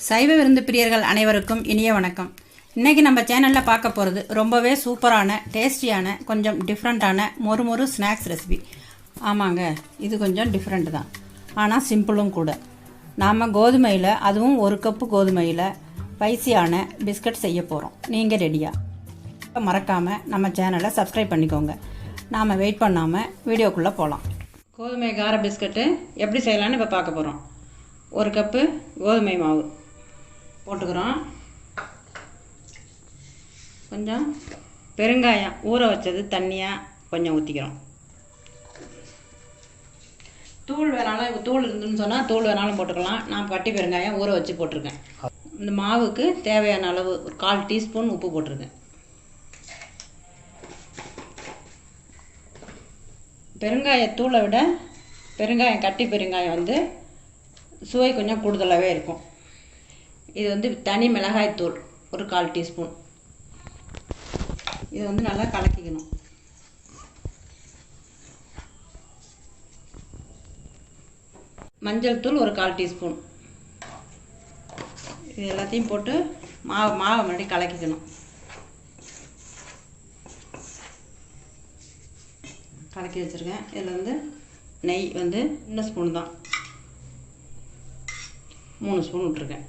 சைவ விருந்து பிரியர்கள் அனைவருக்கும் இனிய வணக்கம். இன்றைக்கி நம்ம சேனலில் பார்க்க போகிறது ரொம்பவே சூப்பரான டேஸ்டியான கொஞ்சம் டிஃப்ரெண்ட்டான மொறு ஸ்நாக்ஸ் ரெசிபி. ஆமாங்க, இது கொஞ்சம் டிஃப்ரெண்ட் தான், ஆனால் சிம்பிளும் கூட. நாம் கோதுமையில், அதுவும் 1 கப்பு கோதுமையில் ஸ்பைசியான பிஸ்கட் செய்ய போகிறோம். நீங்கள் ரெடியாக? மறக்காமல் நம்ம சேனலை சப்ஸ்கிரைப் பண்ணிக்கோங்க. நாம் வெயிட் பண்ணாமல் வீடியோக்குள்ளே போகலாம். கோதுமை கார பிஸ்கட்டு எப்படி செய்யலான்னு இப்போ பார்க்க போகிறோம். 1 கப்பு கோதுமை மாவு போட்டுக்கிறோம். கொஞ்சம் பெருங்காயம் ஊற வச்சது தண்ணியாக கொஞ்சம் ஊற்றிக்கிறோம். தூள் வேணாலும், இப்போ தூள் இருந்துன்னு சொன்னால் தூள் வேணாலும் போட்டுக்கலாம். நான் கட்டி பெருங்காயம் ஊற வச்சு போட்டிருக்கேன். இந்த மாவுக்கு தேவையான அளவு ஒரு 1/4 டீஸ்பூன் உப்பு போட்டிருக்கேன். பெருங்காயத்தூளை விட பெருங்காயம் கட்டி பெருங்காயம் வந்து சுவை கொஞ்சம் கூடுதலாகவே இருக்கும். இது வந்து தனி மிளகாய்த்தூள் ஒரு 1/4 டீஸ்பூன். இது வந்து நல்லா கலக்கிக்கணும். மஞ்சள் தூள் ஒரு 1/4 டீஸ்பூன். இது எல்லாத்தையும் போட்டு மாவை முன்னாடி கலக்கிக்கணும். கலக்கி வச்சுருக்கேன். இதில் வந்து நெய் வந்து சின்ன ஸ்பூன் தான், 3 ஸ்பூன் விட்டுருக்கேன்.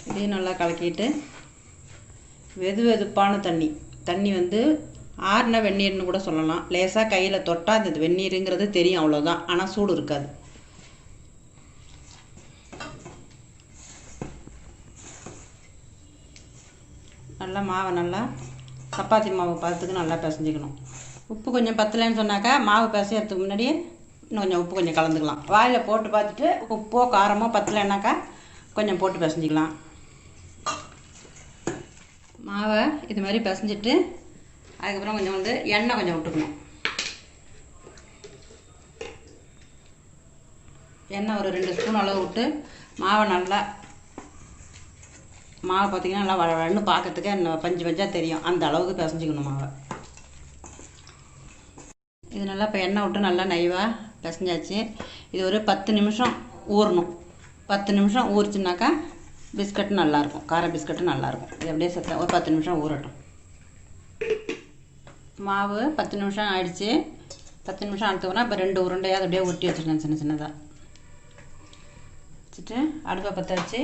இதையும் நல்லா கலக்கிட்டு வெதுப்பான தண்ணி வந்து ஆறுன வெந்நீர்னு கூட சொல்லலாம். லேசாக கையில் தொட்டால் அந்த வெந்நீருங்கிறது தெரியும், அவ்வளோதான். ஆனால் சூடு இருக்காது. நல்லா மாவை நல்லா சப்பாத்தி மாவு பதத்துக்கு நல்லா பிசைஞ்சிக்கணும். உப்பு கொஞ்சம் பத்தலைன்னு சொன்னாக்கா மாவு பிசையறதுக்கு முன்னாடியே இன்னும் கொஞ்சம் உப்பு கொஞ்சம் கலந்துக்கலாம். வாயில் போட்டு பார்த்துட்டு உப்போ காரமோ பத்தலைன்னாக்கா கொஞ்சம் போட்டு பிசைஞ்சிக்கலாம். மாவை இது மாதிரி பிசைஞ்சிட்டு அதுக்கப்புறம் கொஞ்சம் வந்து எண்ணெய் கொஞ்சம் விட்டுக்கணும். எண்ணெய் ஒரு 2 ஸ்பூன் அளவு விட்டு மாவை பார்த்திங்கன்னா நல்லா வளன்னு பார்க்கறதுக்கு பஞ்சு பஞ்சாக தெரியும். அந்த அளவுக்கு பிசைஞ்சிக்கணும் மாவை. இது நல்லா இப்போ எண்ணெய் விட்டு நல்லா நைவாக பிசைஞ்சாச்சு. இது ஒரு 10 நிமிஷம் ஊறணும். 10 நிமிஷம் ஊறிச்சுனாக்கா பிஸ்கட்டு நல்லாயிருக்கும், கார பிஸ்கட்டு நல்லாயிருக்கும். இது அப்படியே ஒரு 10 நிமிஷம் ஊறட்டும். மாவு 10 நிமிஷம் ஆயிடுச்சு. 10 நிமிஷம் ஆனதுக்குனா இப்போ 2 உருண்டையாக அப்படியே உருட்டி வச்சுருக்கேன் சின்னதாக. வச்சுட்டு அடுப்பை பற்ற வச்சு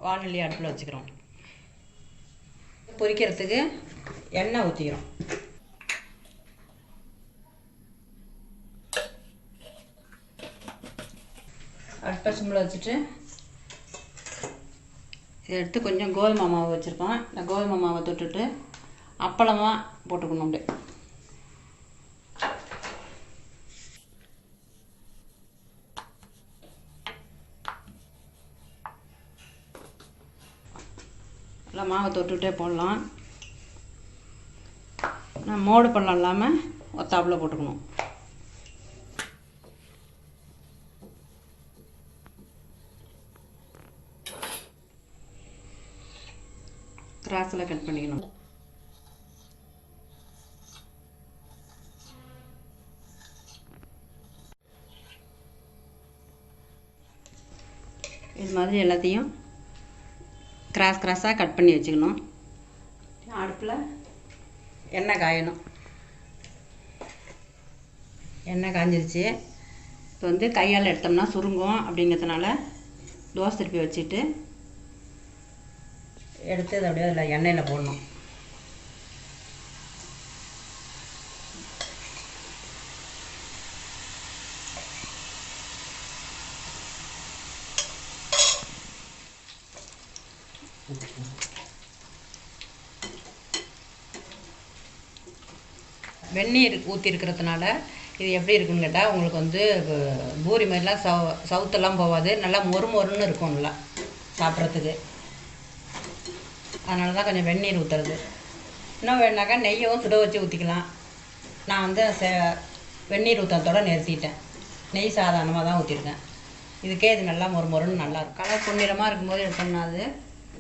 வானொலி அடுப்பில் வச்சுக்கிறோம். பொரிக்கிறதுக்கு எண்ணெய் ஊற்றிக்கிறோம். அடுப்பை சிம்மில் வச்சுட்டு இதை எடுத்து கொஞ்சம் கோதுமை மாவு வச்சுருக்கோம். இந்த கோதுமை மாவை தொட்டுட்டு அப்பளமாக போட்டுக்கணும். அப்படியே நல்லா மாவை தொட்டுகிட்டே போடலாம். நான் மோடு பள்ளம் இல்லாமல் ஒத்தாப்பில் போட்டுக்கணும். கிராஸில் கட் பண்ணிக்கணும். இது மாதிரி எல்லாத்தையும் கிராஸாக கட் பண்ணி வச்சுக்கணும். அடுப்பில் எண்ணெய் காயணும். எண்ணெய் காஞ்சிருச்சு. இப்போ வந்து கையால் எடுத்தோம்னா சுருங்கும். அப்படிங்கிறதுனால தோசை திருப்பி வச்சுட்டு எடுத்து அதை அப்படியே அதில் எண்ணெயில் போடணும். வெந்நீர் ஊற்றிருக்கிறதுனால இது எப்படி இருக்குன்னு கேட்டால் உங்களுக்கு வந்து பூரி மாதிரிலாம் சவுத்தெல்லாம் போகாது. நல்லா மொறுன்னு இருக்கும் நல்லா சாப்பிட்றதுக்கு. அதனால தான் கொஞ்சம் வெந்நீர் ஊற்றுறது. இன்னும் வேணாக்கா நெய்யும் சுட வச்சு ஊற்றிக்கலாம். நான் வந்து வெந்நீர் ஊற்றுறதோட நிறுத்திட்டேன். நெய் சாதாரணமாக தான் ஊற்றிருக்கேன். இதுக்கே இது நல்லா மொறுன்னு நல்லாயிருக்கும். கலர் பொன்னிறமாக இருக்கும்போது எடுத்தோம்னா அது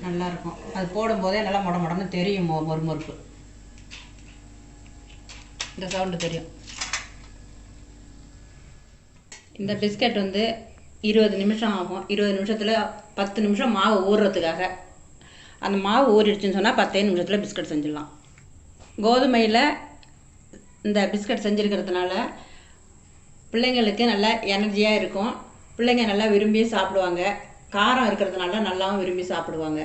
நல்லாயிருக்கும். அது போடும்போதே நல்லா மொடன்னு தெரியும். மொறுப்பு இந்த சவுண்டு தெரியும். இந்த பிஸ்கட் வந்து 20 நிமிஷம் ஆகும். 20 நிமிஷத்தில் 10 நிமிஷம் மாவு ஊறுறதுக்காக. அந்த மாவு ஊறிடுச்சுன்னு சொன்னால் 10 நிமிஷத்தில் பிஸ்கட் செஞ்சிடலாம். கோதுமையில் இந்த பிஸ்கட் செஞ்சுருக்கிறதுனால பிள்ளைங்களுக்கு நல்லா எனர்ஜியாக இருக்கும். பிள்ளைங்க நல்லா விரும்பி சாப்பிடுவாங்க. காரம் இருக்கிறதுனால நல்லாவும் விரும்பி சாப்பிடுவாங்க.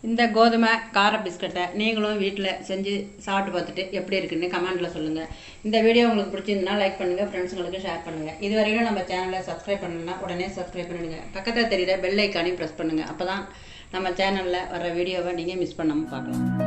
இந்த கோதுமை கார பிஸ்கட்டை நீங்களும் வீட்டில் செஞ்சு சாப்பிட்டு பார்த்துட்டு எப்படி இருக்குன்னு கமெண்ட்டில் சொல்லுங்கள். இந்த வீடியோ உங்களுக்கு பிடிச்சிருந்ததுன்னா லைக் பண்ணுங்கள், ஃப்ரெண்ட்ஸுங்களுக்கு ஷேர் பண்ணுங்கள். இது வரைக்கும் நம்ம சேனலை சப்ஸ்கிரைப் பண்ணணும்னா உடனே சப்ஸ்கிரைப் பண்ணிடுங்க. பக்கத்தில் தெரியுற பெல் ஐக்கானையும் ப்ரெஸ் பண்ணுங்கள். அப்போ தான் நம்ம சேனலில் வர வீடியோவை நீங்கள் மிஸ் பண்ணாமல் பார்க்கலாம்.